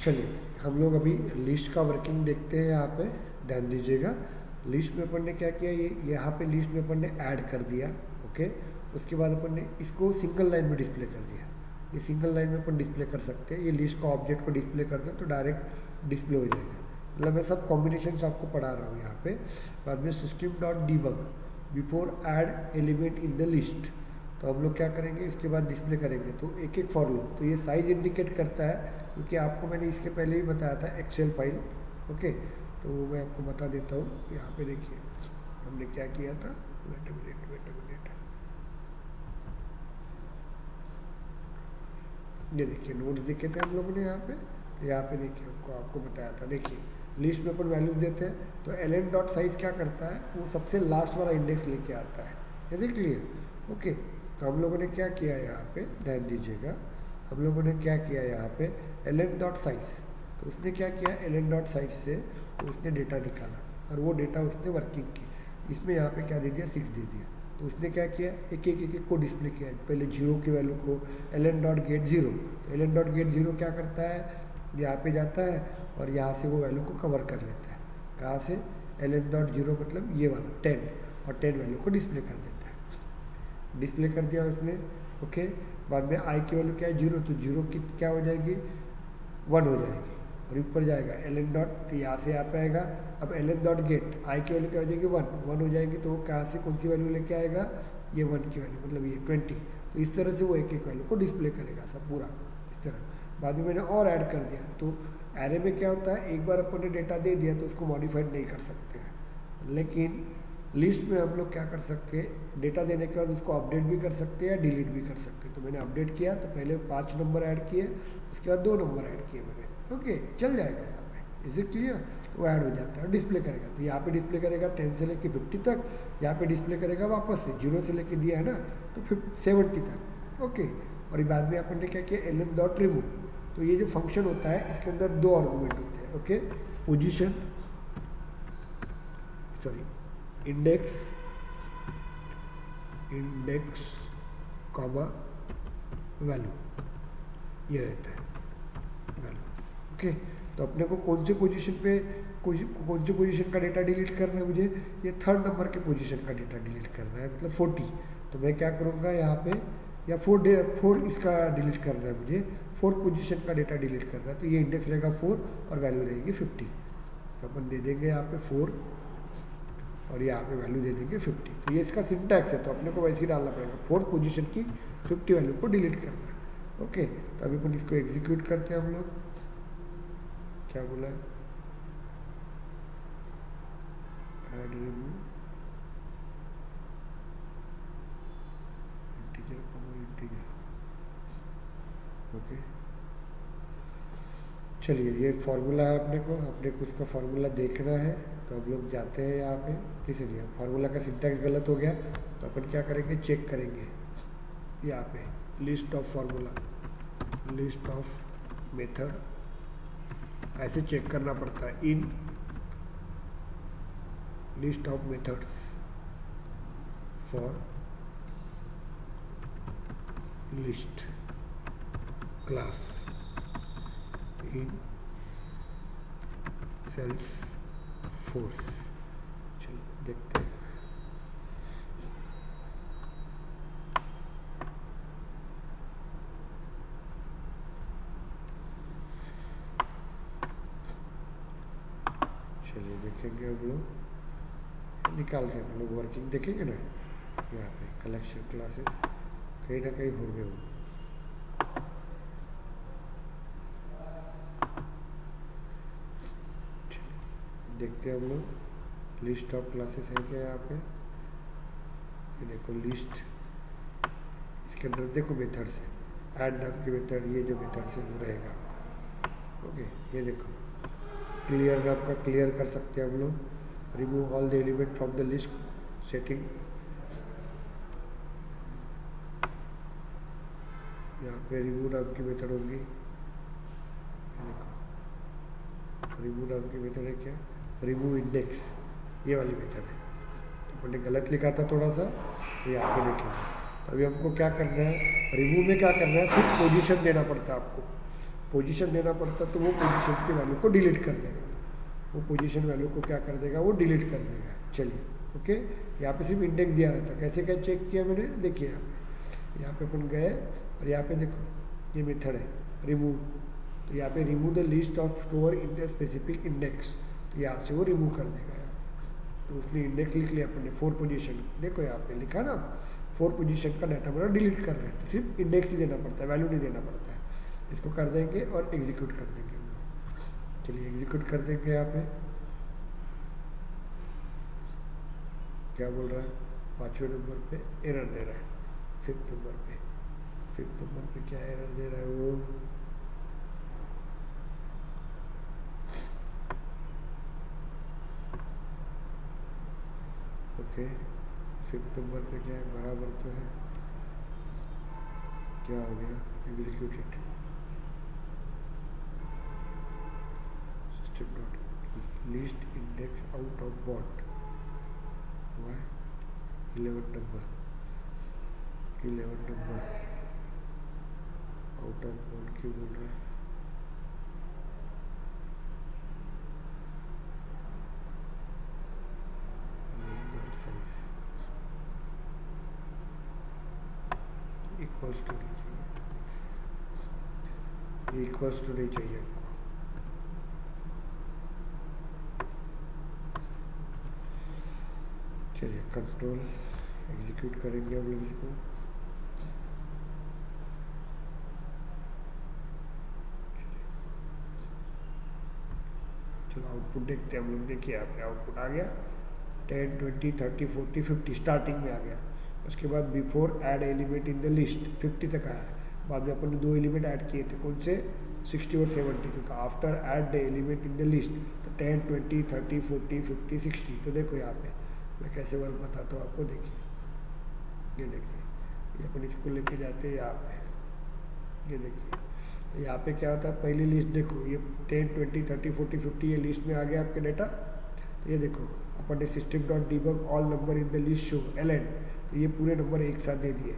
चलिए हम लोग अभी लिस्ट का वर्किंग देखते हैं। यहाँ पे ध्यान दीजिएगा, लिस्ट में अपन ने क्या किया, ये यहाँ पे लिस्ट में अपन ने ऐड कर दिया। ओके, उसके बाद अपन ने इसको सिंगल लाइन में डिस्प्ले कर दिया। ये सिंगल लाइन में अपन डिस्प्ले कर सकते हैं। ये लिस्ट का ऑब्जेक्ट को डिस्प्ले कर दें तो डायरेक्ट डिस्प्ले हो जाएगा। मतलब मैं सब कॉम्बिनेशन आपको पढ़ा रहा हूँ यहाँ पे। बाद में system dot debug before add element in the list, तो हम लोग क्या करेंगे, इसके बाद डिस्प्ले करेंगे तो एक एक फॉर लूप। तो ये साइज़ इंडिकेट करता है, क्योंकि आपको मैंने इसके पहले भी बताया था एक्सेल फाइल। ओके, तो मैं आपको बता देता हूँ। यहाँ पे देखिए हमने क्या किया था, वेट अ मिनट। ये देखिए नोट्स देखे थे हम लोगों ने यहाँ पे। तो यहाँ पे देखिए आपको बताया था। देखिए लिस्ट में अपन वैल्यूज देते हैं तो एल डॉट साइज क्या करता है, वो सबसे लास्ट वाला इंडेक्स लेके आता है। Is it clear? ओके, तो हम लोगों ने क्या किया यहाँ पे, ध्यान दीजिएगा, हम लोगों ने क्या किया यहाँ पे एल डॉट साइज। तो उसने क्या किया, एल डॉट साइज से तो उसने डेटा निकाला और वो डेटा उसने वर्किंग की। इसमें यहाँ पे क्या दे दिया, 6 दे दिया। तो उसने क्या किया, एक एक को डिस्प्ले किया। पहले 0 की वैल्यू को एल डॉट गेट 0, तो एल डॉट गेट 0 क्या करता है, यहाँ पे जाता है और यहाँ से वो वैल्यू को कवर कर लेता है। कहाँ से, एल डॉट 0 मतलब ये वाला 10, और 10 वैल्यू को डिस्प्ले कर देता है। डिस्प्ले कर दिया उसने। ओके, बाद में आई की वैल्यू क्या है, 0, तो 0 की क्या हो जाएगी, 1 हो जाएगी और ऊपर जाएगा एल डॉट, यहाँ से यहाँ पे आएगा। अब एल डॉट गेट आई की वैल्यू क्या हो जाएगी, 1 हो जाएगी। तो वो कहाँ से कौन सी वैल्यू लेके आएगा, ये 1 की वैल्यू, मतलब ये 20। तो इस तरह से वो एक एक वैल्यू को डिस्प्ले करेगा सब पूरा इस तरह। बाद में मैंने और ऐड कर दिया। तो एरे में क्या होता है, एक बार अपन ने डेटा दे दिया तो उसको मॉडिफाइड नहीं कर सकते हैं, लेकिन लिस्ट में हम लोग क्या कर सकते हैं, डेटा देने के बाद उसको अपडेट भी कर सकते हैं या डिलीट भी कर सकते हैं। तो मैंने अपडेट किया तो पहले 5 नंबर ऐड किए, उसके बाद 2 नंबर ऐड किए मैंने। ओके, चल जाएगा यहाँ पे। Is it clear? तो ऐड हो जाता है, डिस्प्ले करेगा। तो यहाँ पे डिस्प्ले करेगा 10 से लेके 50 तक, यहाँ पे डिस्प्ले करेगा वापस से 0 से लेके दिया है ना, तो 70 तक। ओके, और ये बाद में अपन ने क्या किया, एल डॉट रिमूव। तो ये जो फंक्शन होता है इसके अंदर 2 आर्गूमेंट होते हैं। Okay, position, sorry index comma value, ये रहता है वैल्यू। ओके, तो अपने को कौन से पोजीशन पे कौन से पोजीशन का डेटा डिलीट करना है, मुझे ये 3rd नंबर के पोजीशन का डेटा डिलीट करना है, मतलब 40। तो मैं क्या करूँगा यहाँ पे, या 4 इसका डिलीट करना है मुझे, 4th पोजीशन का डेटा डिलीट करना है। तो ये इंडेक्स रहेगा 4 और वैल्यू रहेगी 50। तो अपन दे देंगे यहाँ पे 4 और यहाँ पे वैल्यू दे देंगे 50। तो ये इसका सिंटैक्स है, तो अपने को वैसे ही डालना पड़ेगा, 4th पोजीशन की 50 वैल्यू को डिलीट करना है। ओके, तो अभी अपन इसको एग्जीक्यूट करते हैं हम लोग। क्या बोला है, add remove integer comma integer. Okay, चलिए ये फार्मूला है अपने को इसका फार्मूला देखना है। तो हम लोग जाते हैं यहाँ पे, इसलिए फार्मूला का सिंटैक्स गलत हो गया तो अपन क्या करेंगे, चेक करेंगे यहाँ पे list of formula, list of method, ऐसे चेक करना पड़ता है। In list of methods for list class in Salesforce. चलो देखते हैं। चलिए देखेंगे हम लोग, निकालते हैं हम लोग वर्किंग देखेंगे ना। यहाँ पे कलेक्शन क्लासेस कहीं ना कहीं हो गए वो। देखते हैं हम लोग लिस्ट ऑफ क्लासेस है क्या यहाँ पे, ये देखो लिस्ट, इसके अंदर देखो मेथड्स है, ऐड नाम के मेथड, ये जो मेथड्स है वो रहेगा। ओके, ये देखो क्लियर नाम का क्लियर कर सकते हैं हम लोग, remove all the element from the list setting. यहाँ पे रिमूव नाम की मेथड होगी, देखो रिमूव नाम की मेथड है क्या, रिमूव इंडेक्स, ये वाली मेथड है। तो मैंने गलत लिखा था थोड़ा सा, तो यहाँ पे देखेंगे। तो अभी हमको क्या करना है, रिमूव में क्या करना है, सिर्फ पोजीशन देना पड़ता है आपको। पोजीशन देना पड़ता तो वो पोजीशन की वैल्यू को डिलीट कर देगा, वो पोजीशन वैल्यू को क्या कर देगा, वो डिलीट कर देगा। चलिए ओके, यहाँ पे सिर्फ इंडेक्स दिया रहता, कैसे क्या चेक किया मैंने, देखिए यहाँ पे अपन गए और यहाँ पे देखो ये मेथड है रिमूव, तो यहाँ पे remove the list of store in the specific index, तो यहाँ से वो रिमूव कर देगा। तो उसने इंडेक्स लिख लिया अपन ने 4 पोजीशन, देखो यहाँ पे लिखा ना 4 पोजीशन का डाटा मेरा डिलीट कर रहे हैं, तो सिर्फ इंडेक्स ही देना पड़ता है, वैल्यू नहीं देना पड़ता है। इसको कर देंगे और एग्जीक्यूट कर देंगे। चलिए एग्जीक्यूट कर देंगे। यहाँ पे क्या बोल रहा है, 5वें नंबर पे एरर दे रहा है, 5th नंबर पे क्या एरर दे रहा है वो, ओके 5th नंबर पे क्या है, बराबर तो है, क्या हो गया, execute it, system dot list index out of bond, 11 number out of bond क्यों बोल रहा है, साइज इक्वल्स टू नहीं चाहिए, ये इक्वल्स टू नहीं चाहिए आपको। चलिए कंट्रोल एग्जीक्यूट करेंगे हम लोग इसको। चलो आउटपुट देखते हैं हम लोग, देखिए यहाँ पे आउटपुट आ गया 10, 20, 30, 40, 50 स्टार्टिंग में आ गया। उसके बाद before add element in the list 50 तक आया, बाद में अपन ने 2 एलिमेंट ऐड किए थे, कौन से 60 और 70 थे, तो after add the element in the list तो 10, 20, 30, 40, 50, 60। तो देखो यहाँ पे मैं कैसे वर्क बताता हूँ आपको, देखिए ये देखिए ये अपन इसको लेके जाते हैं यहाँ पे, ये देखिए तो यहाँ पे क्या होता है, पहली लिस्ट देखो ये 10, 20, 30, 40, 50 ये लिस्ट में आ गया आपके डाटा। तो ये देखो अपन ने system dot debug all number in the list show ln, तो ये पूरे नंबर एक साथ दे दिए।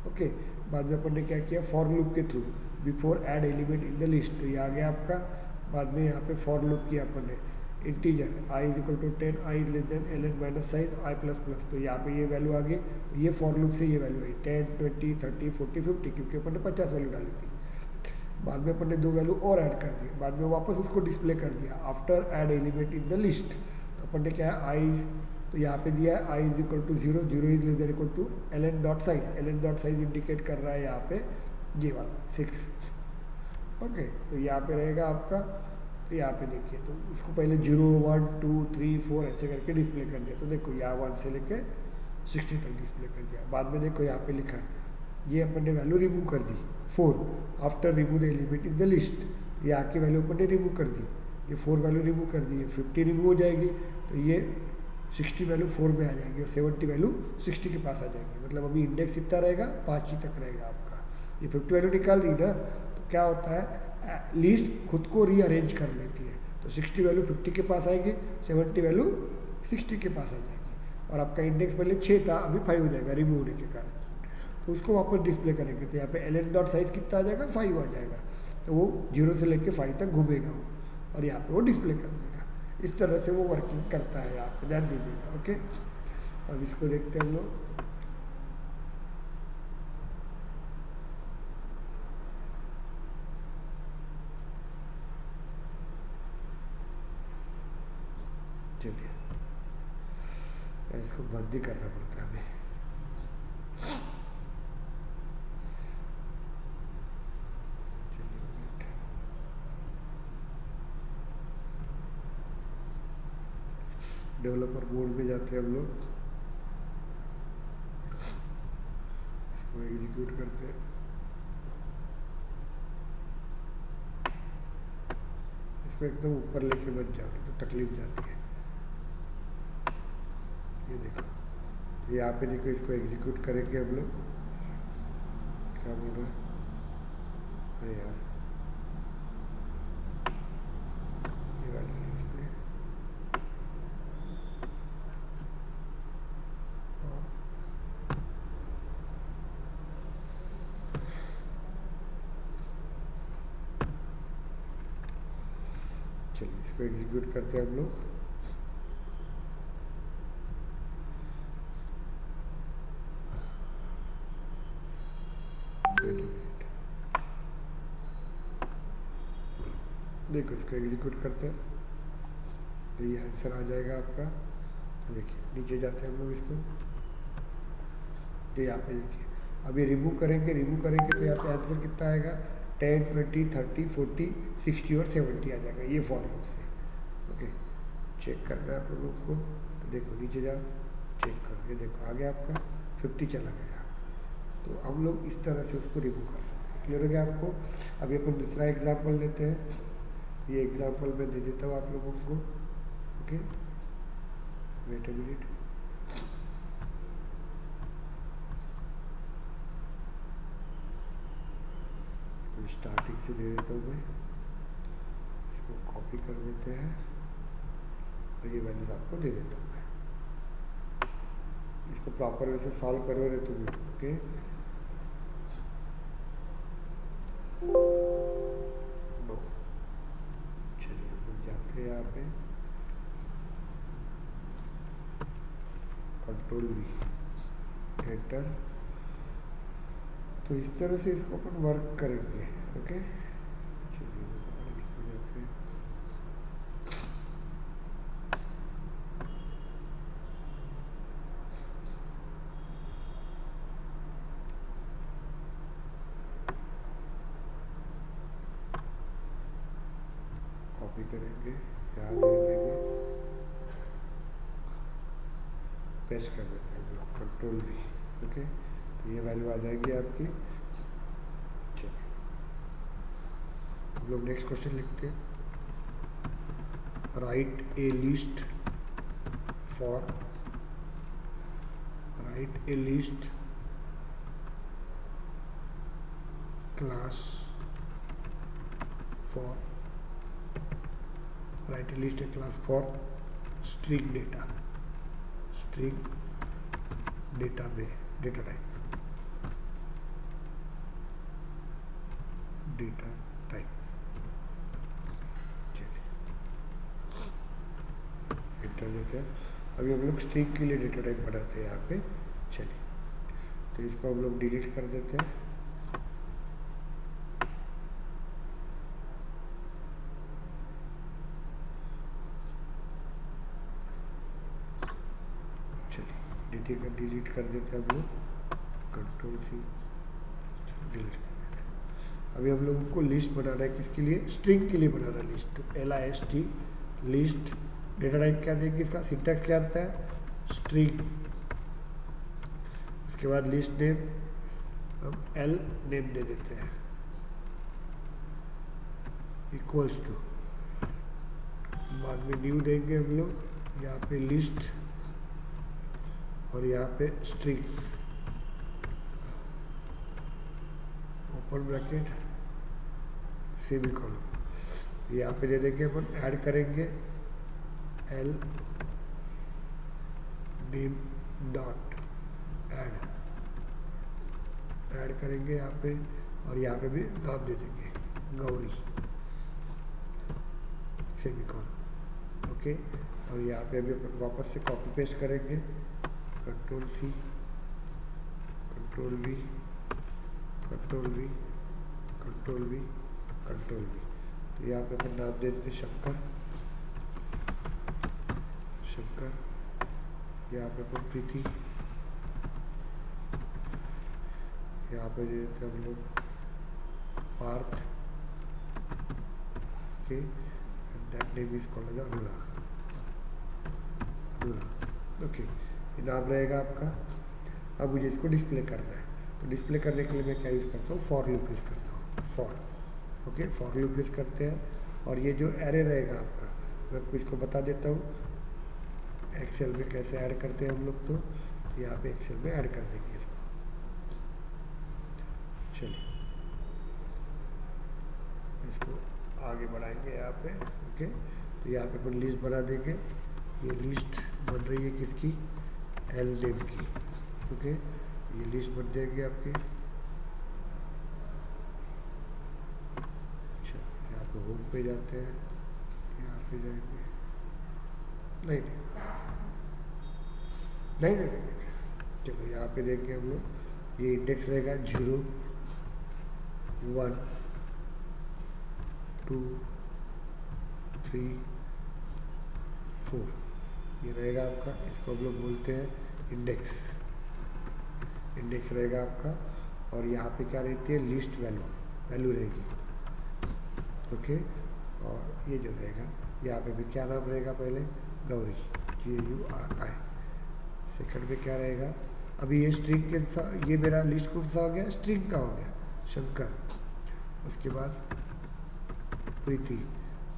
ओके, बाद में अपन ने क्या किया, फॉर लूप के through before add element in the list, तो ये आ गया आपका। बाद में यहाँ पे फॉर लूप किया अपन ने, integer i is equal to 10, i less than ln minus size i plus plus, तो यहाँ पे ये वैल्यू आ गई। तो ये फॉर लूप से ये वैल्यू आई 10, 20, 30, 40, 50, क्योंकि अपन ने 50 वैल्यू डाली थी। बाद में अपन ने 2 वैल्यू और ऐड कर दी, बाद में वापस उसको डिस्प्ले कर दिया after add element in the list. तो अपन ने क्या है i, तो यहाँ पे दिया है i is equal to 0, 0 is less than equal to ln dot size, ln dot size indicate कर रहा है यहाँ पे ये वाला 6। ओके, तो यहाँ पे रहेगा आपका, तो यहाँ पे देखिए तो उसको पहले 0, 1, 2, 3, 4 ऐसे करके डिस्प्ले कर दिया। तो देखो यहाँ 1 से लेके 60 तक डिस्प्ले कर दिया। बाद में देखो यहाँ पे लिखा है ये अपन ने वैल्यू रिमूव कर दी 4 after remove the element in the list, यहाँ की वैल्यू अपन ने रिमूव कर दी, ये 4 वैल्यू रिमूव कर दी, ये 50 रिमूव हो जाएगी, तो ये 60 वैल्यू 4 में आ जाएगी और 70 वैल्यू 60 के पास आ जाएगी। मतलब अभी इंडेक्स कितना रहेगा, 5 ही तक रहेगा आपका। ये 50 वैल्यू निकाल दी ना, तो क्या होता है लिस्ट खुद को रीअरेंज कर लेती है। तो 60 वैल्यू 50 के पास आएगी, 70 वैल्यू 60 के पास आ जाएगी, और आपका इंडेक्स पहले 6 था अभी 5 हो जाएगा रिमूव होने के कारण। तो उसको वापस डिस्प्ले करेंगे, तो यहाँ पे ln डॉट साइज कितना आ जाएगा, 5 आ जाएगा। तो वो 0 से लेके 5 तक घूमेगा वो, और यहाँ पे वो डिस्प्ले कर देगा। इस तरह से वो वर्किंग करता है, यहाँ पे ध्यान दीजिएगा। ओके, अब इसको देखते हैं हम लोग। चलिए इसको बंद ही करना पड़ता है हमें। डेवलपर मोड में जाते हैं हम लोग, इसको एग्जीक्यूट करते हैं। इसको एकदम ऊपर लेके मत जाओ तो तकलीफ जाती है। ये देखो, तो यहाँ पे देखो इसको एग्जीक्यूट करेंगे हम लोग। क्या बोल रहा है, अरे यार ये वाली इसमें चलिए इसको एग्जीक्यूट करते हैं हम लोग। देखो इसको एग्जीक्यूट करते हैं तो ये आंसर आ जाएगा आपका। तो देखिए नीचे जाते हैं हम लोग इसको, तो यहाँ पे देखिए अब ये रिमूव करेंगे तो यहाँ पे आंसर कितना आएगा 10, 20, 30, 40, 60 और 70 आ जाएगा ये फॉर लूप से। ओके, चेक करना है आप लोगों को। तो देखो नीचे जाओ, चेक करो, ये देखो आ गया आपका 50 चला गया। तो हम लोग इस तरह से उसको रिमूव कर सकते हैं। क्लियर हो गया आपको? अभी अपन दूसरा एग्जाम्पल लेते हैं। ये एग्जाम्पल मैं दे देता हूँ आप लोगों को। Okay, wait a minute. Starting से दे देता हूँ मैं, इसको कॉपी कर देते हैं और ये वैल्यूज आपको दे देता हूँ मैं। इसको प्रॉपर वे से सॉल्व करो रे तुम। ओके, नो, चलिए हम जाते हैं यहाँ पे कंट्रोल V, एंटर। तो इस तरह से इसको अपन वर्क करेंगे। ओके, चलिए इसमें जाते हैं। कॉपी करेंगे, यहाँ ले लेंगे, पेस्ट कर देते हैं कंट्रोल V। ओके, तो ये वैल्यू आ जाएगी आपकी। चलिए हम लोग नेक्स्ट क्वेश्चन लिखते हैं। Right A list class for string data में डेटा टाइप। चलिए एंटर देते हैं। अभी हम लोग स्ट्रिंग के लिए डेटा टाइप बनाते हैं यहाँ पे। चलिए तो इसको हम लोग डिलीट कर देते हैं। डिलीट कर देते हैं हम लोग, कंट्रोल C डिलीट कर देते हैं। अभी हम लोगों को लिस्ट बनाना है, किसके लिए? स्ट्रिंग के लिए बनाना है list. LIST list. Data type क्या देंगे? इसका सिंटैक्स क्या आता है? स्ट्रिंग। इसके बाद लिस्ट नेम हम L नेम दे देते हैं, इक्वल्स टू, बाद में न्यू देंगे हम लोग, यहाँ पे लिस्ट और यहाँ पे स्ट्रिंग, ओपन ब्रैकेट, सेमीकोलन। यहाँ पे दे देंगे अपन, ऐड करेंगे L नेम डॉट ऐड करेंगे यहाँ पे, और यहाँ पे भी नाम दे देंगे गौरी, सेमीकोलन। ओके, और यहाँ पे अभी अपन वापस से कॉपी पेस्ट करेंगे, control C, control V, control V, control V, control V। तो यहाँ पे अपन नाम दे देते शंकर, यहाँ पे अपन प्रीति, यहाँ पे दे देते हम लोग Parth. Okay, and that name is called as Anurag. Okay, ये नाम रहेगा आपका। अब मुझे इसको डिस्प्ले करना है, तो डिस्प्ले करने के लिए मैं क्या यूज़ करता हूँ? फॉर लूप यूज़ करता हूँ, for. Okay, for loop use करते हैं। और ये जो एरे रहेगा आपका, मैं आपको इसको बता देता हूँ एक्सेल में कैसे ऐड करते हैं हम लोग। तो यहाँ पे एक्सेल में ऐड कर देंगे इसको। चलिए इसको आगे बढ़ाएंगे यहाँ पे। ओके, तो यहाँ पे अपन लिस्ट बना देंगे। ये लिस्ट बन रही है किसकी? L नेम की। ओके, ये लिस्ट बन जाएगी आपकी। अच्छा, यहाँ पे होम पे जाते हैं, यहाँ पे जाएंगे, नहीं नहीं नहीं नहीं नहीं, चलो यहाँ पे देखेंगे हम लोग, ये इंडेक्स रहेगा 0 1 2 3 4, ये रहेगा आपका, इसको हम लोग बोलते हैं इंडेक्स, इंडेक्स रहेगा आपका। और यहाँ पे क्या रहती है, लिस्ट वैल्यू रहेगी, ओके। और ये जो रहेगा, यहाँ पे भी क्या नाम रहेगा, पहले गौरी, GURI। सेकंड में क्या रहेगा, अभी ये स्ट्रिंग के साथ, ये मेरा लिस्ट कौन सा हो गया, स्ट्रिंग का हो गया, शंकर। उसके बाद प्रीति,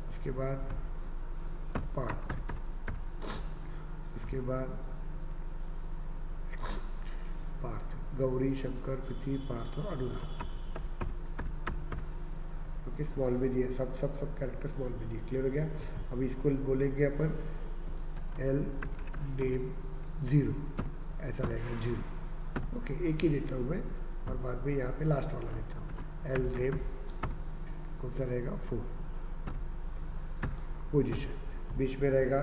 उसके बाद पार्थ, उसके बाद पार्थ, गौरी, शंकर, प्रीति, पार्थ और अनुराग, ओके। स्मॉल में दिए, सब कैरेक्टर स्मॉल में दिए, क्लियर हो गया। अब इसको बोलेंगे अपन एल नेम 0, ऐसा रहेगा 0, ओके। एक ही देता हूँ मैं, और बाद में यहाँ पे लास्ट वाला देता हूँ, एल नेम कौन सा रहेगा 4, पोजीशन बीच में रहेगा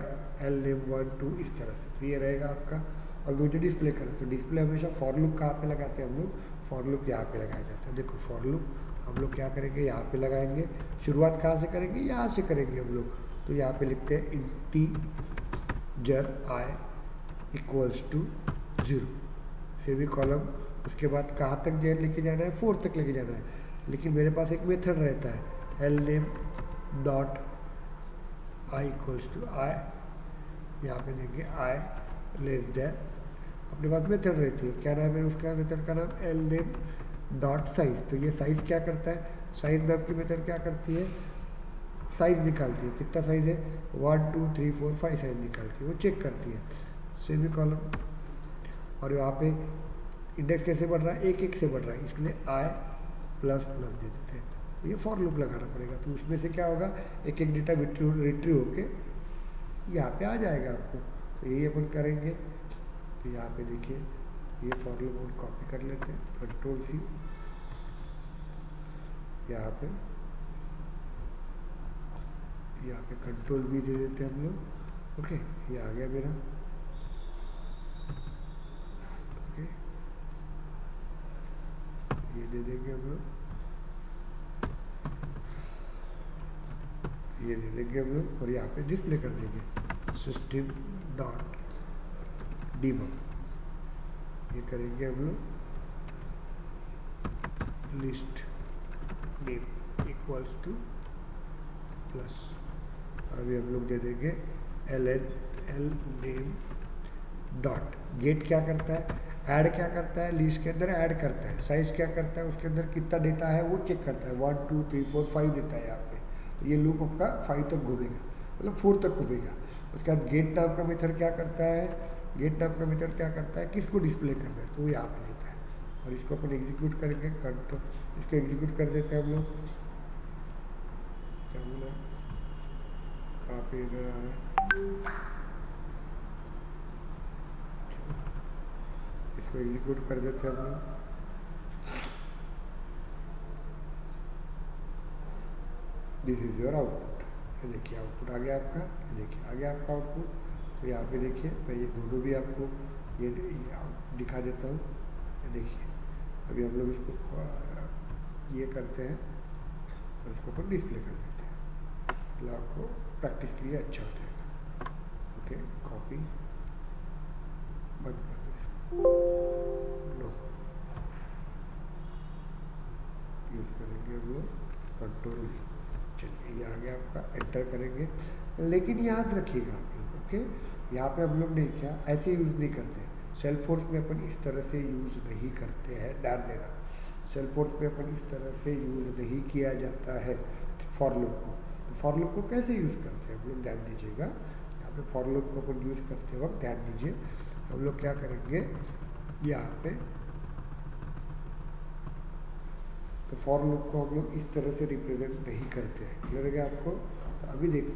एल नेम 1 2, इस तरह से। तो ये रहेगा आपका। और मुझे डिस्प्ले करें, तो डिस्प्ले हमेशा फॉर लूप कहाँ पे लगाते हैं हम लोग, फॉर लूप यहाँ पे लगाया जाता है। देखो फॉर लूप हम लोग क्या करेंगे, यहाँ पे लगाएंगे, शुरुआत कहाँ से करेंगे, यहाँ से करेंगे हम लोग। तो यहाँ पे लिखते हैं integer i equals to 0, semicolon. उसके बाद कहाँ तक लेके जाना है, 4 तक लेके जाना है। लेकिन मेरे पास एक मेथड रहता है, L name dot I equals to I, यहाँ पे देंगे आई लेस देन, अपने पास मेथड रहती है, क्या नाम है उसका, मेथड का नाम एल नेम डॉट साइज। तो ये साइज़ क्या करता है, साइज नाम की मेथड क्या करती है, साइज़ निकालती है, कितना साइज़ है 1 2 3 4 5 साइज़ निकालती है, वो चेक करती है, सेमी कॉलम। और यहाँ पे इंडेक्स कैसे बढ़ रहा है, 1 1 से बढ़ रहा है, इसलिए आई प्लस प्लस दे देते हैं। तो ये फॉर लूप लगाना पड़ेगा। तो उसमें से क्या होगा, एक एक डेटा रिट्रीव होके यहाँ पे आ जाएगा आपको। तो यही अपन करेंगे। तो यहाँ पे देखिए, ये फॉर लूप कॉपी कर लेते हैं, कंट्रोल C, यहाँ पे कंट्रोल V दे देते हैं हम लोग, ओके। ये आ गया मेरा, ओके। ये दे देंगे हम लोग, ये दे देंगे हम लोग, और यहाँ पे डिस्प्ले कर देंगे सिस्टम डॉट डीबग, ये करेंगे हम लोग list name equals two plus, और अभी हम लोग दे देंगे एल नेम डॉट गेट। क्या करता है, ऐड क्या करता है, लिस्ट के अंदर ऐड करता है। साइज क्या करता है, उसके अंदर कितना डेटा है वो चेक करता है, 1 2 3 4 5 देता है यहाँ पे। तो ये लूप आपका 5 तक घूमेगा, मतलब 4 तक घूमेगा। उसके बाद गेट नाम का मेथड क्या करता है, गेट नाम का मेथड क्या करता है, किसको डिस्प्ले करना है, तो वो यहाँ पे देता है। और इसको अपन एग्जीक्यूट करेंगे, कंट्रोल, इसको एग्जीक्यूट कर देते हैं हम लोग। क्या बोला, कहाँ पे इधर आ रहा है, इसको एग्जीक्यूट कर देते हैं हम लोग। This is your output. ये देखिए आउटपुट आ गया आपका, ये देखिए आ गया आपका आउटपुट। तो यहाँ पे देखिए, मैं ये दोनों भी आपको ये दिखा देता हूँ। ये देखिए, अभी हम लोग इसको ये करते हैं और इसको ऊपर डिस्प्ले कर देते हैं, मतलब आपको प्रैक्टिस के लिए अच्छा हो जाएगा। ओके, कॉपी, बंद कर दो इसको, नो यूज़ करेंगे हम लोग कंट्रोल। चलिए ये आ गया आपका, एंटर करेंगे। लेकिन याद रखिएगा आप लोग, ओके, यहाँ पे हम लोग ने क्या ऐसे यूज़ नहीं करते। सेल्फोर्स में अपन इस तरह से यूज़ नहीं करते हैं, ध्यान देना। सेल्फोर्स में अपन इस तरह से यूज़ नहीं किया जाता है फॉर लूप को। तो फॉर लूप को कैसे यूज़ करते हैं हम लोग, ध्यान दीजिएगा। यहाँ पे फॉर लूप को अपन यूज़ करते वक्त ध्यान दीजिए, हम लोग क्या करेंगे यहाँ पे, तो फॉर लूप को हम लोग इस तरह से रिप्रेजेंट नहीं करते हैं। क्लियर हो गया आपको। तो अभी देखो,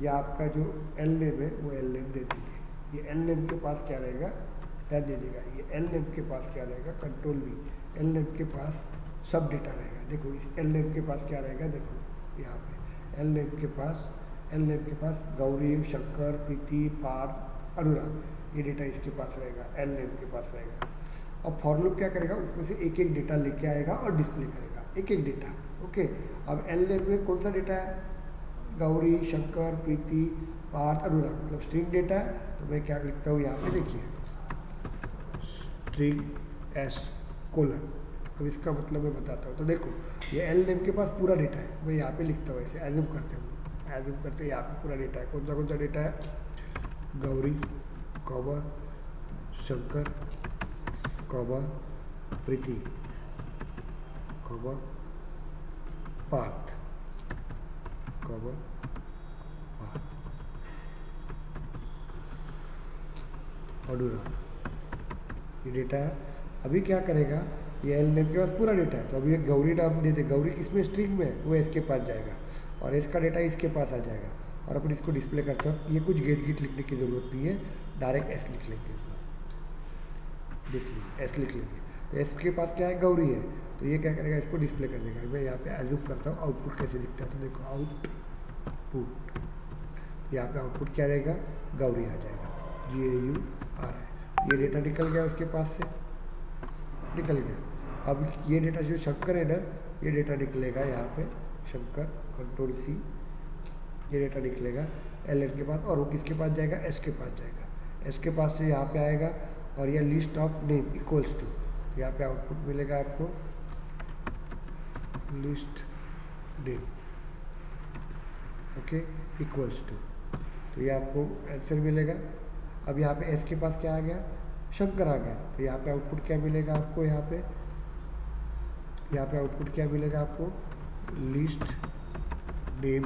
ये आपका जो एल नेम है वो एल नेम दे देंगे। ये एल नेम के पास क्या रहेगा, ध्यान दीजिएगा, ये एल नेम के पास क्या रहेगा, कंट्रोल V, एल नेम के पास सब डेटा रहेगा। देखो इस एल नेम के पास क्या रहेगा, देखो यहाँ पे एल नेम के पास एल नेम के पास गौरी, शंकर, प्रीति, पार्थ, अनुराग, ये डेटा इसके पास रहेगा, एल नेम के पास रहेगा। अब फॉर लूप क्या करेगा, उसमें से एक एक डेटा लेके आएगा और डिस्प्ले करेगा, एक एक डेटा। ओके, अब एल नेम में कौन सा डेटा है, गौरी, शंकर, प्रीति, पार्थ, अनुराग, मतलब स्ट्रिंग डेटा है। तो मैं क्या लिखता हूँ यहाँ पे, देखिए स्ट्रिंग एस कोलन। अब इसका मतलब मैं बताता हूँ। तो देखो ये एल नेम के पास पूरा डेटा है, मैं यहाँ पे लिखता हूँ, ऐसे एज्यूम करते हैं, एज्यूम करते हैं यहाँ पे पूरा डेटा है। कौन सा डेटा है, गौरी, कौवा, शंकर, कौवा, प्रीति, कौवा, पार्थ, कौवा, पार्थ, अनुराग, ये डेटा है। अभी क्या करेगा, ये एल नेम के पास पूरा डेटा है, तो अभी एक गौरी नाम दे दे, गौरी किसमें स्ट्रिंग में है, वो इसके पास जाएगा और इसका डेटा इसके पास आ जाएगा और अपन इसको डिस्प्ले करते हैं। ये कुछ गेट गिट लिखने की ज़रूरत नहीं है, डायरेक्ट एस लिख लेंगे, देख लीजिए एस लिख लेंगे। तो एस के पास क्या है, गौरी है, तो ये क्या करेगा, इसको डिस्प्ले कर देगा। मैं यहाँ पे एज्यूम करता हूँ आउटपुट कैसे दिखता है, तो देखो आउटपुट, यहाँ पे आउटपुट क्या रहेगा, गौरी आ जाएगा, GAU आ रहा है। ये डेटा निकल गया उसके पास से, निकल गया। अब ये डेटा जो शंकर है ना, ये डेटा निकलेगा यहाँ पे, शंकर, कंट्रोल C, ये डेटा निकलेगा LN के पास, और वो किसके पास जाएगा, S के पास जाएगा। S के पास से यहाँ पे आएगा और ये list of name equals to, यहाँ पे आउटपुट मिलेगा आपको list name, okay, equals to, तो ये आपको आंसर मिलेगा। अब यहाँ पे S के पास क्या आ गया, शंकर आ गया, तो यहाँ पे आउटपुट क्या मिलेगा आपको, यहाँ पे आउटपुट क्या मिलेगा आपको, list name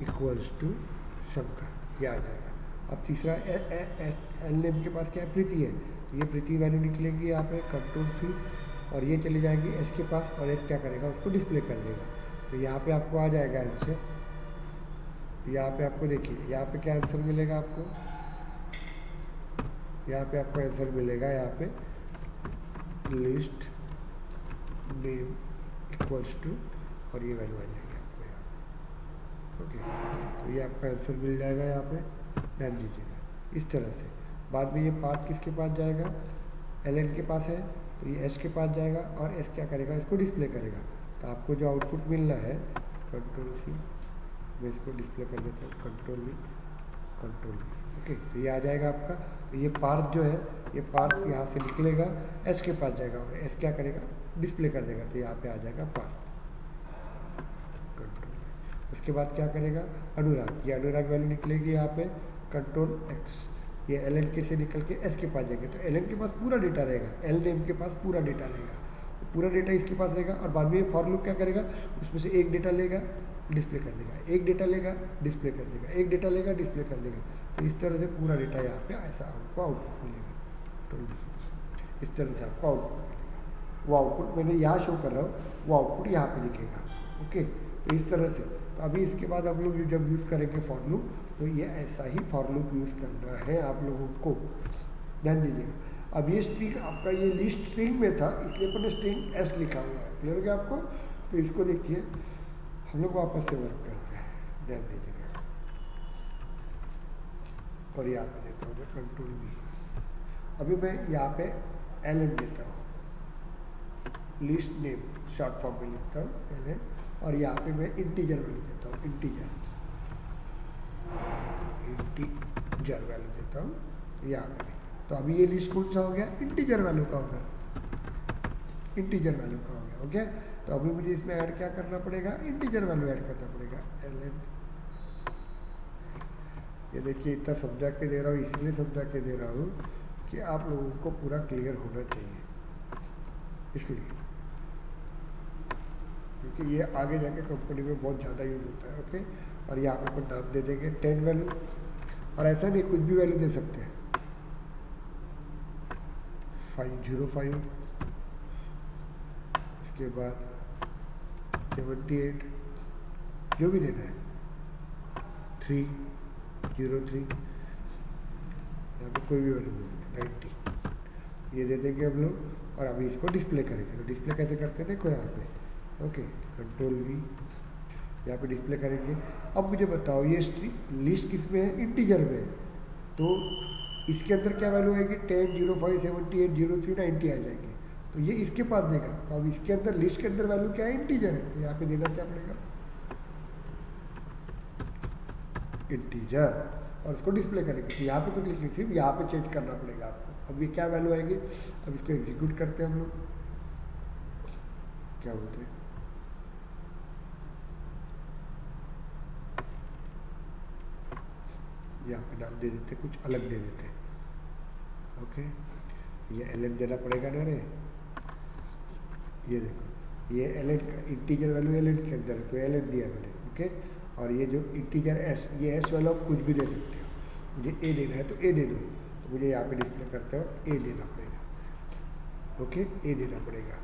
equals to Shankar, ये आ जाएगा। अब तीसरा एल नेम के पास क्या है, प्रीति है, तो ये प्रीति वैल्यू निकलेंगी यहाँ पे, कंट्रोल C, और ये चले जाएंगे S के पास, और S क्या करेगा, उसको डिस्प्ले कर देगा। तो यहाँ पे आपको आ जाएगा आंसर। यहाँ पे आपको देखिए, यहाँ पे क्या आंसर मिलेगा आपको, यहाँ पे आपको आंसर मिलेगा, यहाँ पे लिस्ट नेम इक्वल्स टू, और ये वैल्यू आ जाएगी आपको यहाँ, ओके। तो ये आपका आंसर मिल जाएगा यहाँ पे, ध्यान दीजिएगा इस तरह से। बाद में ये पार्ट किसके पास जाएगा, LN के पास है, तो ये S के पास जाएगा और S क्या करेगा, इसको डिस्प्ले करेगा। तो आपको जो आउटपुट मिलना है, कंट्रोल C, मैं इसको डिस्प्ले कर देता हूँ, कंट्रोल V, ओके, तो ये आ जाएगा आपका। तो ये पार्ट जो है, ये पार्ट यहाँ से निकलेगा, S के पास जाएगा और S क्या करेगा, डिस्प्ले कर देगा, तो यहाँ पे आ जाएगा पार्ट, कंट्रोल। उसके बाद क्या करेगा, अनुराग, ये अनुराग वैल्यू निकलेगी यहाँ पे, कंट्रोल X, ये LN के से निकल के S के पास जाएंगे, तो LN के पास पूरा डेटा रहेगा, L नेम के पास पूरा डेटा रहेगा, तो पूरा डेटा इसके पास रहेगा। और बाद में ये फॉर लूप क्या करेगा, उसमें से एक डेटा लेगा, डिस्प्ले कर देगा, एक डेटा लेगा, डिस्प्ले कर देगा, एक डेटा लेगा, डिस्प्ले कर देगा। तो इस तरह से पूरा डेटा यहाँ पे ऐसा आपको आउटपुट मिलेगा, इस तरह से आपको आउटपुट मिलेगा। वो आउटपुट मैंने यहाँ शो कर रहा हूँ, वो आउटपुट यहाँ पे दिखेगा, ओके। तो इस तरह से, तो अभी इसके बाद हम लोग जब यूज़ करेंगे फॉर लूप, तो ये ऐसा ही फॉर लूप यूज़ करना है आप लोगों को, ध्यान दीजिएगा। अब ये स्ट्रिंग आपका, ये लिस्ट स्ट्रिंग में था, इसलिए अपन ने स्ट्रिंग S लिखा हुआ है, क्लियर हो गया आपको। तो इसको देखिए, हम लोग वापस से वर्क करते हैं, ध्यान दीजिएगा। और यहाँ पे देता हूँ मैं कंट्रोल V, अभी मैं यहाँ पे LN देता हूँ, लिस्ट नेम शॉर्ट फॉर्म में लिखता हूँ LN, और यहाँ पे मैं इंटीजर वैल्यू देता हूँ, इंटीजर वैल्यू देता हूँ यहाँ पे। तो अभी ये लिस्ट कौन सा हो गया, इंटीजर वैल्यू का होगा, इंटीजर वैल्यू का हो गया, ओके। तो अभी मुझे इसमें ऐड क्या करना पड़ेगा, इंटीजर वैल्यू ऐड करना पड़ेगा, LN। ये देखिए इतना समझा के दे रहा हूँ, इसलिए समझा के दे रहा हूँ कि आप लोगों को पूरा क्लियर होना चाहिए, इसलिए, क्योंकि ये आगे जाके कंपनी में बहुत ज़्यादा यूज़ होता है, ओके। और यहाँ पे अपन नाम दे देंगे 10 वैल्यू, और ऐसा नहीं कुछ भी वैल्यू दे सकते हैं, 505, इसके बाद 78, जो भी देना है, 303, यहाँ पे कोई भी वैल्यू दे सकते हैं, 90, ये दे देंगे हम लोग। और अभी इसको डिस्प्ले करेंगे, तो डिस्प्ले कैसे करते हैं देखो यहाँ पे, ओके, कंट्रोल V, यहाँ पे डिस्प्ले करेंगे। अब मुझे बताओ ये लिस्ट किस में है, इंटीजर में है, तो इसके अंदर क्या वैल्यू आएगी 10, 05, 78, 03, 90 आ जाएगी, तो ये इसके पास देगा। तो अब इसके अंदर लिस्ट के अंदर वैल्यू क्या है, इंटीजर है, तो यहाँ पे देना क्या पड़ेगा, इंटीजर, और इसको डिस्प्ले करेंगे। तो यहाँ पे कुछ लिखिए, सिर्फ यहाँ पे चेंज करना पड़ेगा आपको। अब ये क्या वैल्यू आएगी, अब इसको एग्जीक्यूट करते हैं हम लोग, क्या बोलते हैं, यहाँ पे नाम दे देते, कुछ अलग दे देते। ओके, ये एलएन देना पड़ेगा ना रे, ये देखो ये एलएन का इंटीजर वैल्यू एलएन के अंदर है, तो एलएन दिया मैंने। ओके, और ये जो इंटीजर एस, ये एस वैल्यू आप कुछ भी दे सकते हो, मुझे ए देना है तो ए दे दो, तो मुझे यहाँ पे डिस्प्ले करते हो ए देना पड़ेगा। ओके, ए देना पड़ेगा,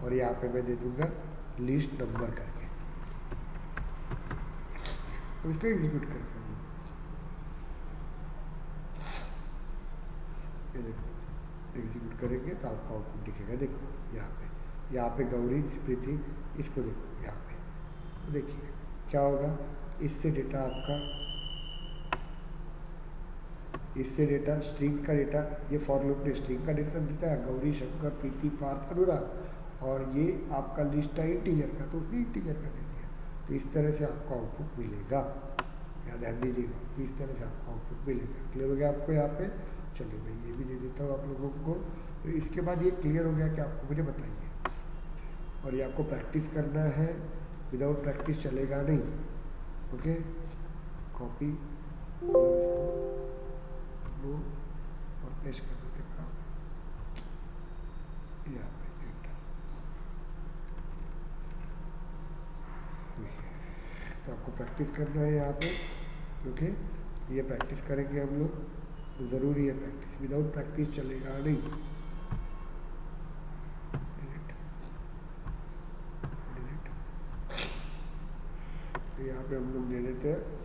और यहाँ पे मैं दे दूंगा लिस्ट नंबर करके। तो इसको एग्जीक्यूट करते हैं, ये देखो एग्जीक्यूट करेंगे तो आपको आउटपुट दिखेगा। देखो यहाँ पे गौरी प्रीति, इसको देखो यहाँ पे, तो देखिए क्या होगा, इससे डेटा आपका, इससे डेटा स्ट्रिंग का डेटा, ये फॉर लूप ने स्ट्रिंग का डेटा देता है, गौरी, शंकर, प्रीति, पार्थ, अनुराग, और ये आपका लिस्ट है इंटीजर का, तो उसने इंटीजर का दे दिया। तो इस तरह से आपको आउटपुट मिलेगा, याद ध्यान दीजिएगा, तो इस तरह से आपको आउटपुट मिलेगा। क्लियर हो गया आपको यहाँ पे, चलिए मैं ये भी दे देता हूँ आप लोगों को। तो इसके बाद ये क्लियर हो गया कि आपको मुझे बताइए, और ये आपको प्रैक्टिस करना है, विदाउट प्रैक्टिस चलेगा नहीं। ओके, कॉपी इसको लो और पेस्ट कर देते काम यहाँ पे एंटर। तो आपको प्रैक्टिस करना है यहाँ पे। ओके, ये प्रैक्टिस करेंगे हम लोग, ज़रूरी है प्रैक्टिस, विदाउट प्रैक्टिस चलेगा नहीं। तो यहाँ पे हम लोग दे देते हैं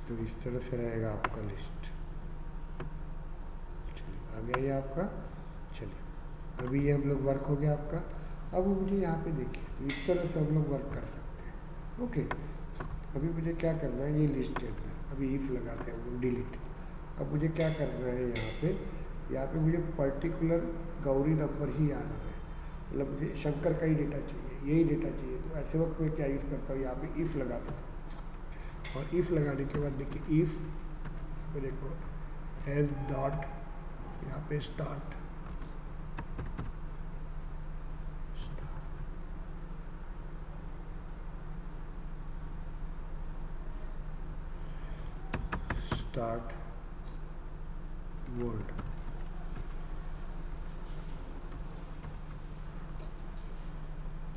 तो इस तरह से रहेगा आपका लिस्ट। चलिए आ गया ये आपका। चलिए अभी ये हम लोग वर्क हो गया आपका। अब मुझे यहाँ पे देखिए, तो इस तरह से हम लोग वर्क कर सकते हैं। ओके, अभी मुझे क्या करना है, ये लिस्ट के अंदर अभी इफ लगाते हैं हम लोग डिलीट। अब मुझे क्या करना है, यहाँ पे मुझे पर्टिकुलर गौरी नंबर ही आना है, मतलब मुझे शंकर का ही डेटा चाहिए, यही डेटा चाहिए। तो ऐसे वक्त मैं क्या यूज़ करता हूँ, यहाँ पे इफ़ लगा देता हूँ, और इफ़ लगाने के बाद देखिए इफ़, यहाँ पे देखो एज डॉट, यहाँ पे स्टार्ट, स्टार्ट वर्ड,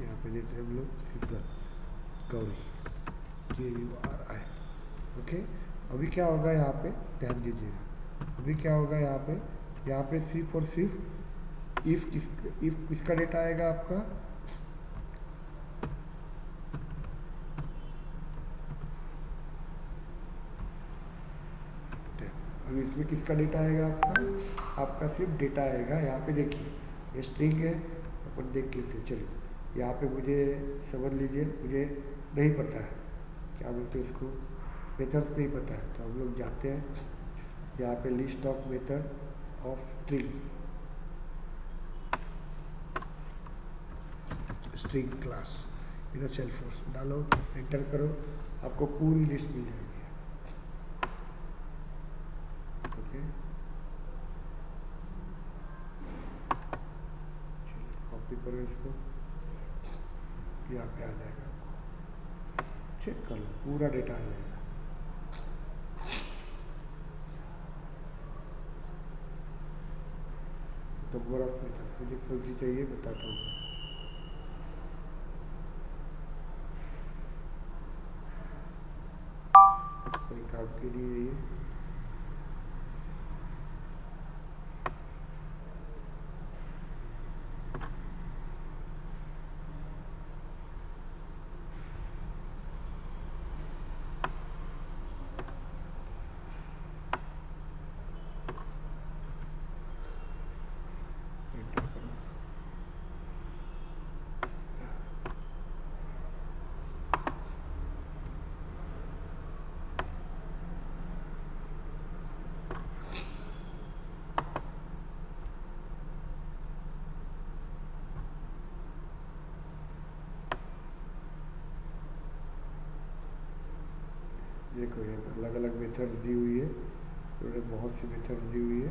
यहाँ पे देते हैं हम लोग सिंगल गौरी, GURI। ओके, अभी क्या होगा यहाँ पे, ध्यान दीजिएगा, अभी क्या होगा यहाँ पे सिर्फ और सिर्फ इफ किसका डेटा आएगा आपका, अभी इसमें किसका डेटा आएगा आपका सिर्फ डेटा आएगा। यहाँ पे देखिए ये स्ट्रिंग है, अपन देख लेते हैं। चलिए यहाँ पे मुझे समझ लीजिए, मुझे नहीं पता है क्या बोलते हैं इसको, मेथड्स नहीं पता है, तो हम लोग जाते हैं यहाँ पे list of method of string class in Salesforce डालो, एंटर करो, आपको पूरी लिस्ट मिल जाएगी। ओके, कॉपी करो इसको, यहाँ पे आ जाएगा, चेक कर लो, पूरा डेटा आ जाएगा। नंबर ऑफ मेथड्स मुझे कौन सी चाहिए बताता हूँ। कोई काम की नहीं है ये। एंटर करो। देखो ये अलग अलग मेथड्स दी हुई है, इन्होंने बहुत सी मेथड्स दी हुई है।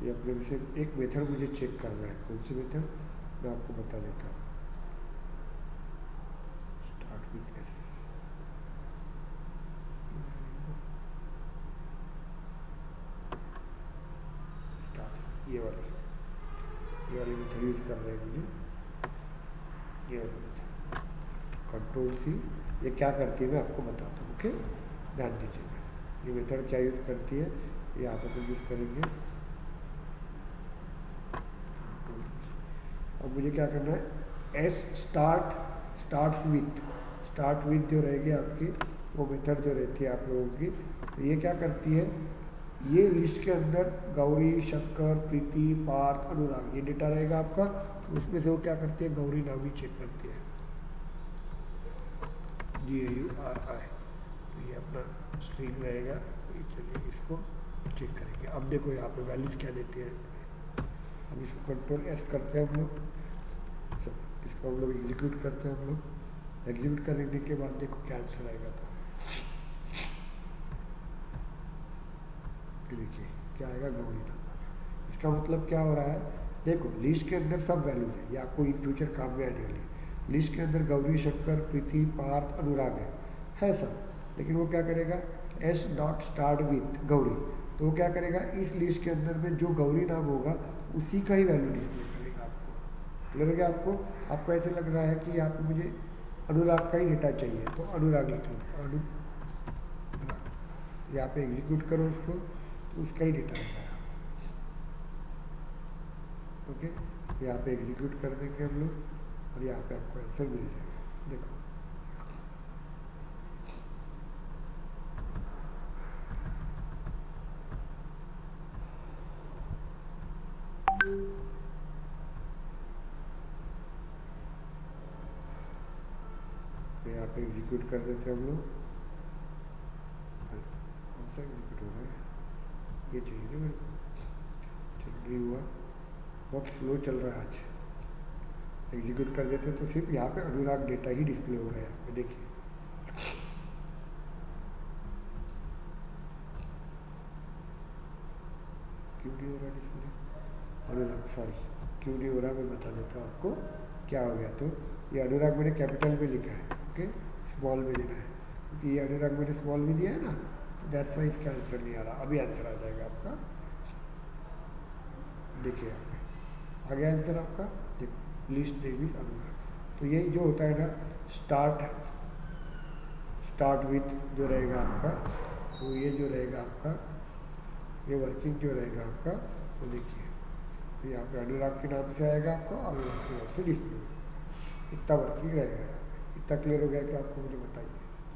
ये अपने में से एक मेथड मुझे चेक करना है, कौन सी मेथड मैं आपको बता देता हूँ। स्टार्ट विथ एस, ये वाली मेथड यूज़ कर रहे हैं मुझे, ये वाली मेथड कंट्रोल सी। ये क्या करती है मैं आपको बताता हूँ, ओके ध्यान दीजिएगा। ये मेथड क्या यूज़ करती है, ये यहाँ पर यूज़ करेंगे। अब मुझे क्या करना है, एस स्टार्ट विथ जो रहेगी आपकी, वो मेथड जो रहती है आप लोगों की, तो ये क्या करती है, ये लिस्ट के अंदर गौरी, शंकर, प्रीति, पार्थ, अनुराग ये डेटा रहेगा आपका। तो उसमें से वो क्या करती है, गौरी नाम ही चेक करती है, GAURI। तो ये अपना स्ट्रिंग रहेगा। तो चलिए इसको चेक करेंगे। अब देखो यहाँ पे वैल्यूज़ क्या देती है। अब इसको कंट्रोल S करते हैं हम लोग, इसको हम लोग एग्जीक्यूट करते हैं। हम लोग एग्जीक्यूट करने के बाद देखो क्या आंसर आएगा। तो देखिए क्या आएगा, गौरी नाम। इसका मतलब क्या हो रहा है, देखो लिस्ट के अंदर सब वैल्यूज़ है, ये आपको इन फ्यूचर काम में आने वाली है। लिस्ट के अंदर गौरी, शंकर, प्रीति, पार्थ, अनुराग है सब। लेकिन वो क्या करेगा, S.start with गौरी, तो वो क्या करेगा, इस लिस्ट के अंदर में जो गौरी नाम होगा उसी का ही वैल्यू डिस्प्ले करेगा आपको। क्लियर हो गया आपको ऐसे लग रहा है कि यहाँ पे मुझे अनुराग का ही डेटा चाहिए, तो अनुराग लिख लो, अनुराग। यहाँ पे एग्जीक्यूट करो उसको, तो उसका ही डेटा आएगा। ओके, यहाँ पे एग्जीक्यूट कर देंगे हम लोग, और यहाँ पे आपको आंसर मिल जाएगा। देखो तो यहाँ पे एग्जीक्यूट कर देते हैं हम लोग। कौन सा एग्जीक्यूट हो रहा है, ये चाहिए ना मेरे को, चल नहीं हुआ, बहुत स्लो चल रहा है आज। एग्जीक्यूट कर देते तो सिर्फ यहाँ पे अनुराग डेटा ही डिस्प्ले होगा। यहाँ पे देखिए क्यों नहीं हो रहा डिस्प्ले, अनुराग सॉरी क्यों नहीं हो रहा, मैं बता देता हूँ आपको क्या हो गया। तो ये अनुराग मैंने कैपिटल में लिखा है, ओके स्मॉल में देना है, क्योंकि ये अनुराग मैंने स्मॉल में दिया है ना, तो दैट्स वाई इसका आंसर नहीं आ रहा। अभी आंसर आ जाएगा आपका, देखिए यहाँ पे आ गया आंसर आपका। देखो लिस्ट नेम इज अनुराग। तो ये जो होता है ना, स्टार्ट विथ जो रहेगा आपका, तो ये जो रहेगा आपका, ये वर्किंग जो रहेगा आपका, तो देखिए तो यहाँ पे अनुराग के नाम से आएगा आपका, और अनुराग के नाम से डिस्प्ले, इतना वर्किंग रहेगा यहाँ पे। इतना क्लियर हो गया कि आपको मुझे बताइए।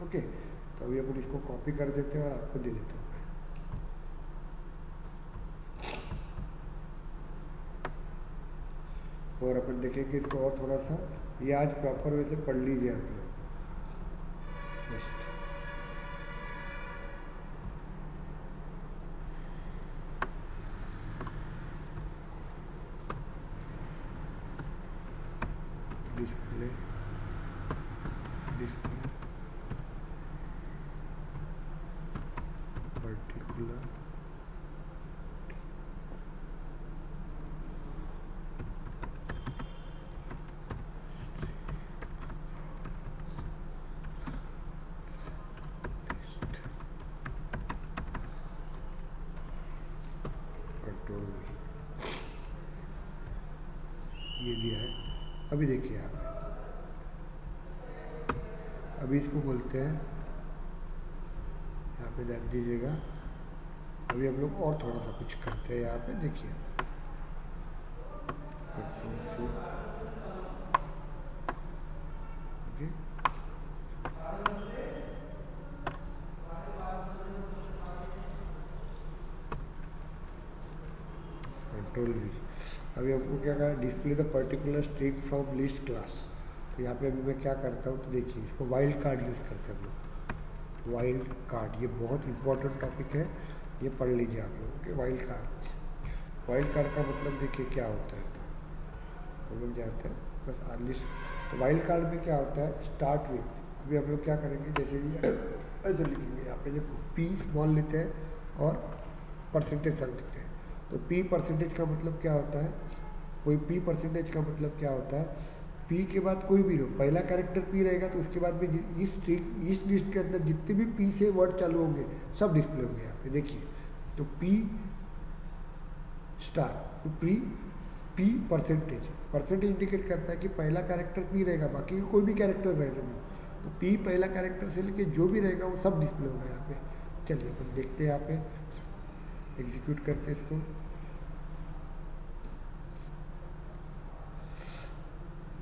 ओके, तो अभी अपन इसको कॉपी कर देते हैं और आपको दे देता हूँ। और अपन देखेंगे इसको और थोड़ा सा, ये आज प्रॉपर वे से पढ़ लीजिए आप लोग बेस्ट। डिस्प्ले पर्टिकुलर कंट्रोल, ये दिया है। अभी देखिए आप, अभी इसको बोलते हैं यहाँ पे ध्यान दीजिएगा। अभी हम लोग और थोड़ा सा कुछ करते हैं यहाँ पे, देखिए कंट्रोल से ओके, कंट्रोल वी। अभी हमको क्या करना है, display the particular string from list class. तो यहाँ पे अभी मैं क्या करता हूँ, तो देखिए इसको वाइल्ड कार्ड यूज़ करते हैं हम लोग। वाइल्ड कार्ड ये बहुत इंपॉर्टेंट टॉपिक है, ये पढ़ लीजिए आप लोग के। वाइल्ड कार्ड का मतलब देखिए क्या होता है, तो हम लोग जाते हैं बस लिस्ट। तो वाइल्ड कार्ड में क्या होता है, स्टार्ट विथ। अभी हम लोग क्या करेंगे, जैसे कि ऐसे लिखेंगे, यहाँ पे देखो पी स्मॉल लेते हैं और परसेंटेज सन लेते हैं। तो पी परसेंटेज का मतलब क्या होता है, कोई पी परसेंटेज का मतलब क्या होता है, पी के बाद कोई भी रो, पहला कैरेक्टर पी रहेगा तो उसके बाद में इस लिस्ट के अंदर जितने भी पी से वर्ड चालू होंगे सब डिस्प्ले होंगे यहाँ पे देखिए। तो पी स्टार, तो पी परसेंटेज इंडिकेट करता है कि पहला कैरेक्टर पी रहेगा, बाकी कोई भी कैरेक्टर रहने दो। तो पी पहला कैरेक्टर से लेके जो भी रहेगा वो सब डिस्प्ले होगा यहाँ पे। चलिए अपन देखते हैं, यहाँ पे एग्जीक्यूट करते हैं इसको।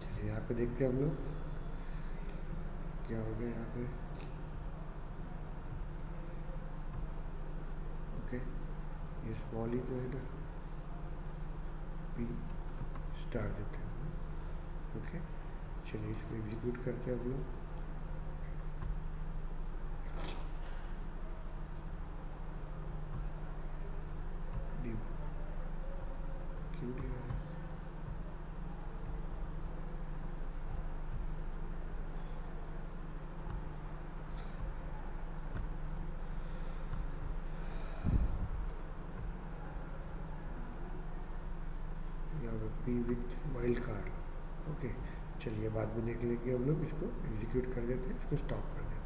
चलिए यहाँ पे देखते हैं हम लोग क्या हो गया यहाँ पे। ओके, ये स्मॉल ही तो है ना, पी स्टार देते हैं। ओके, चलिए इसको एग्जीक्यूट करते हैं हम लोग। क्यों नहीं आ रहा, यहाँ पे P with wild card. Okay, चलिए बाद में देख लेंगे हम लोग, इसको एग्जीक्यूट कर देते हैं, इसको स्टॉप कर देते हैं।